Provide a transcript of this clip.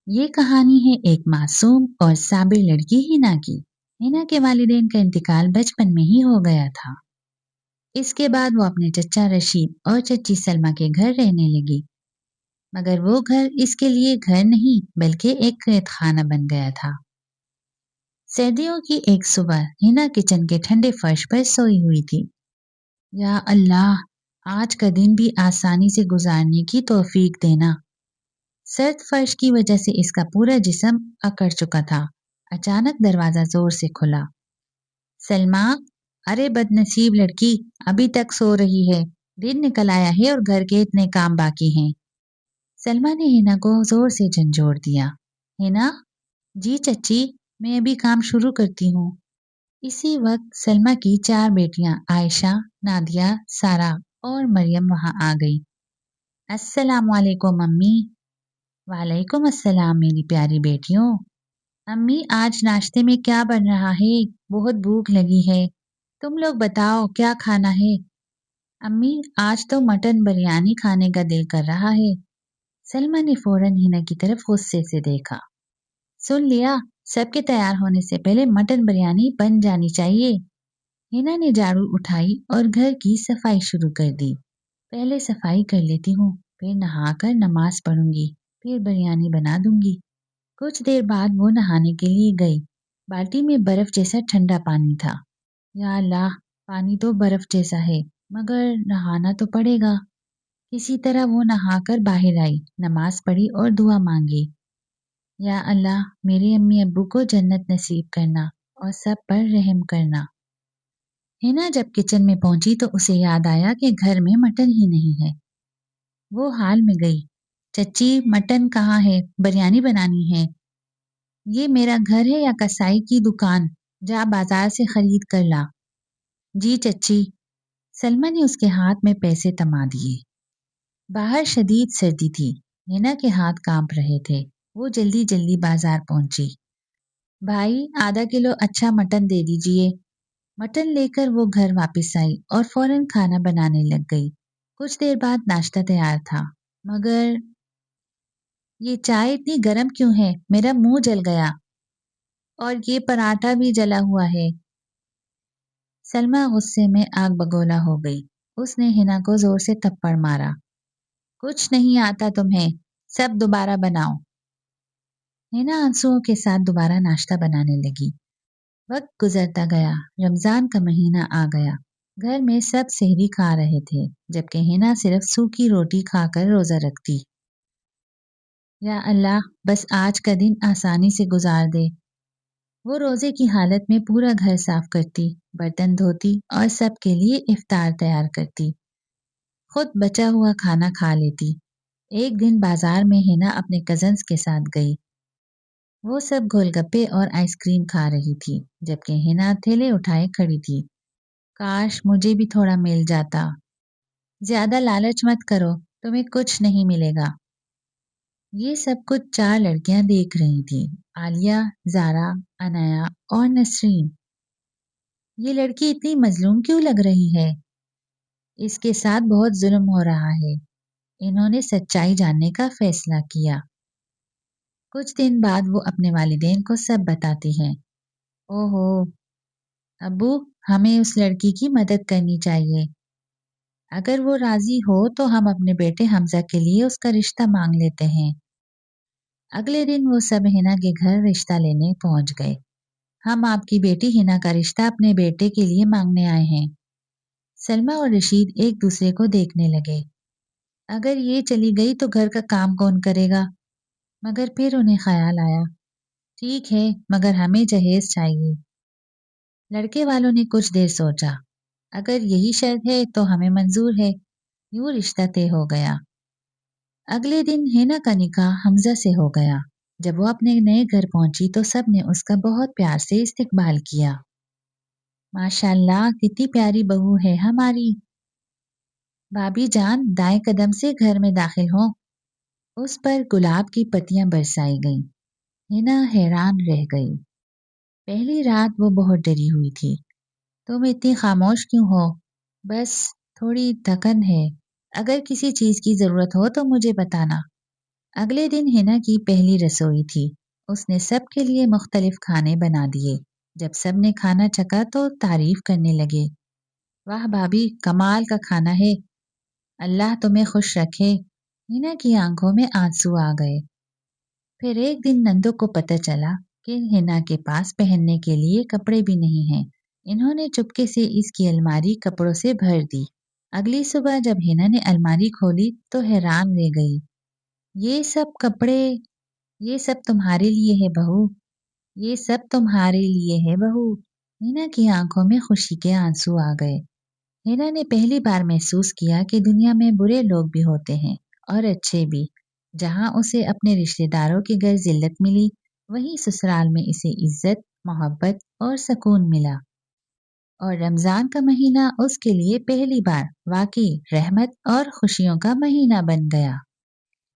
یہ کہانی ہے ایک معصوم اور صابر لڑکی ہنا کی۔ ہنا کے والدین کا انتقال بچپن میں ہی ہو گیا تھا۔ اس کے بعد وہ اپنے چچا رشید اور چچی سلمہ کے گھر رہنے لگی، مگر وہ گھر اس کے لیے گھر نہیں بلکہ ایک قید خانہ بن گیا تھا۔ سردیوں کی ایک صبح ہنا کچن کے ٹھنڈے فرش پر سوئی ہوئی تھی۔ یا اللہ، آج کا دن بھی آسانی سے گزارنے کی توفیق دینا۔ سرد فرش کی وجہ سے اس کا پورا جسم اکڑ چکا تھا۔ اچانک دروازہ زور سے کھلا۔ سلمہ، ارے بد نصیب لڑکی، ابھی تک سو رہی ہے؟ دن نکل آیا ہے اور گھر کے اتنے کام باقی ہیں۔ سلمہ نے ہنا کو زور سے جھنجھوڑ دیا۔ ہنا، جی چچی، میں ابھی کام شروع کرتی ہوں۔ اسی وقت سلمہ کی 4 بیٹیاں عائشہ، نادیہ، سارہ اور مریم وہاں آ گئی۔ السلام علیکم امی۔ وعلیکم السلام میری پیاری بیٹیوں۔ امی، آج ناشتے میں کیا بن رہا ہے؟ بہت بھوک لگی ہے۔ تم لوگ بتاؤ کیا کھانا ہے؟ امی، آج تو مٹن بریانی کھانے کا دل کر رہا ہے۔ سلمہ نے فوراً ہنا کی طرف غصے سے دیکھا۔ سن لیا، سب کے تیار ہونے سے پہلے مٹن بریانی بن جانی چاہیے۔ ہنا نے جھاڑو اٹھائی اور گھر کی صفائی شروع کر دی۔ پہلے صفائی کر لیتی ہوں، پھر نہا کر نماز پڑھوں گی، پھر بریانی بنا دوں گی۔ کچھ دیر بعد وہ نہانے کے لیے گئی۔ بالٹی میں برف جیسا ٹھنڈا پانی تھا۔ یا اللہ، پانی تو برف جیسا ہے، مگر نہانا تو پڑے گا۔ کسی طرح وہ نہا کر باہر آئی، نماز پڑھی اور دعا مانگی۔ یا اللہ، میرے امی ابو کو جنت نصیب کرنا اور سب پر رحم کرنا۔ ہنا جب کچن میں پہنچی تو اسے یاد آیا کہ گھر میں مٹن ہی نہیں ہے۔ وہ حال میں گئی۔ چچی، مٹن کہاں ہے؟ بریانی بنانی ہے۔ یہ میرا گھر ہے یا کسائی کی دکان؟ جا بازار سے خرید کر لا۔ جی چچی۔ سلمہ نے اس کے ہاتھ میں پیسے تما دیے۔ باہر شدید سردی تھی۔ ہنا کے ہاتھ کانپ رہے تھے۔ وہ جلدی جلدی بازار پہنچی۔ بھائی، آدھا کلو اچھا مٹن دے دیجئے۔ مٹن لے کر وہ گھر واپس آئی اور فوراً کھانا بنانے لگ گئی۔ کچھ دیر بعد ناشتہ تیار تھا، مگر یہ چائے اتنی گرم کیوں ہے؟ میرا منہ جل گیا، اور یہ پراٹھا بھی جلا ہوا ہے۔ سلمہ غصے میں آگ بگولا ہو گئی۔ اس نے ہنا کو زور سے تھپڑ مارا۔ کچھ نہیں آتا تمہیں، سب دوبارہ بناؤ۔ ہنا آنسوؤں کے ساتھ دوبارہ ناشتہ بنانے لگی۔ وقت گزرتا گیا، رمضان کا مہینہ آ گیا۔ گھر میں سب سحری کھا رہے تھے، جبکہ ہنا صرف سوکھی روٹی کھا کر روزہ رکھتی۔ یا اللہ، بس آج کا دن آسانی سے گزار دے۔ وہ روزے کی حالت میں پورا گھر صاف کرتی، برتن دھوتی اور سب کے لیے افطار تیار کرتی۔ خود بچا ہوا کھانا کھا لیتی۔ ایک دن بازار میں ہنا اپنے کزنز کے ساتھ گئی۔ وہ سب گول گپے اور آئس کریم کھا رہی تھی، جبکہ ہنا تھیلے اٹھائے کھڑی تھی۔ کاش مجھے بھی تھوڑا مل جاتا۔ زیادہ لالچ مت کرو، تمہیں کچھ نہیں ملے گا۔ یہ سب کچھ 4 لڑکیاں دیکھ رہی تھیں، عالیہ، زارا، عنایا اور نسرین۔ یہ لڑکی اتنی مظلوم کیوں لگ رہی ہے؟ اس کے ساتھ بہت ظلم ہو رہا ہے۔ انہوں نے سچائی جاننے کا فیصلہ کیا۔ کچھ دن بعد وہ اپنے والدین کو سب بتاتی ہیں۔ اوہو ابو، ہمیں اس لڑکی کی مدد کرنی چاہیے۔ اگر وہ راضی ہو تو ہم اپنے بیٹے حمزہ کے لیے اس کا رشتہ مانگ لیتے ہیں۔ اگلے دن وہ سب ہنا کے گھر رشتہ لینے پہنچ گئے۔ ہم آپ کی بیٹی ہنا کا رشتہ اپنے بیٹے کے لیے مانگنے آئے ہیں۔ سلمہ اور رشید ایک دوسرے کو دیکھنے لگے۔ اگر یہ چلی گئی تو گھر کا کام کون کرے گا؟ مگر پھر انہیں خیال آیا، ٹھیک ہے، مگر ہمیں جہیز چاہیے۔ لڑکے والوں نے کچھ دیر سوچا۔ اگر یہی شرط ہے تو ہمیں منظور ہے۔ یوں رشتہ طے ہو گیا۔ اگلے دن ہنا کا نکاح حمزہ سے ہو گیا۔ جب وہ اپنے نئے گھر پہنچی تو سب نے اس کا بہت پیار سے استقبال کیا۔ ماشاءاللہ، کتنی پیاری بہو ہے ہماری۔ بھابھی جان، دائیں قدم سے گھر میں داخل ہوں۔ اس پر گلاب کی پتیاں برسائی گئیں۔ ہنا حیران رہ گئی۔ پہلی رات وہ بہت ڈری ہوئی تھی۔ تم اتنی خاموش کیوں ہو؟ بس تھوڑی تھکن ہے۔ اگر کسی چیز کی ضرورت ہو تو مجھے بتانا۔ اگلے دن ہنا کی پہلی رسوئی تھی۔ اس نے سب کے لیے مختلف کھانے بنا دیے۔ جب سب نے کھانا چکھا تو تعریف کرنے لگے، واہ بھابھی، کمال کا کھانا ہے، اللہ تمہیں خوش رکھے۔ ہنا کی آنکھوں میں آنسو آ گئے۔ پھر ایک دن نندو کو پتہ چلا کہ ہنا کے پاس پہننے کے لیے کپڑے بھی نہیں ہیں۔ انہوں نے چپکے سے اس کی الماری کپڑوں سے بھر دی۔ اگلی صبح جب ہنا نے الماری کھولی تو حیران رہ گئی۔ یہ سب کپڑے، یہ سب تمہارے لیے ہے بہو، یہ سب تمہارے لیے ہے بہو۔ ہنا کی آنکھوں میں خوشی کے آنسو آ گئے۔ ہنا نے پہلی بار محسوس کیا کہ دنیا میں برے لوگ بھی ہوتے ہیں اور اچھے بھی۔ جہاں اسے اپنے رشتہ داروں کے گھر ذلت ملی، وہیں سسرال میں اسے عزت، محبت اور سکون ملا۔ اور رمضان کا مہینہ اس کے لیے پہلی بار واقعی رحمت اور خوشیوں کا مہینہ بن گیا۔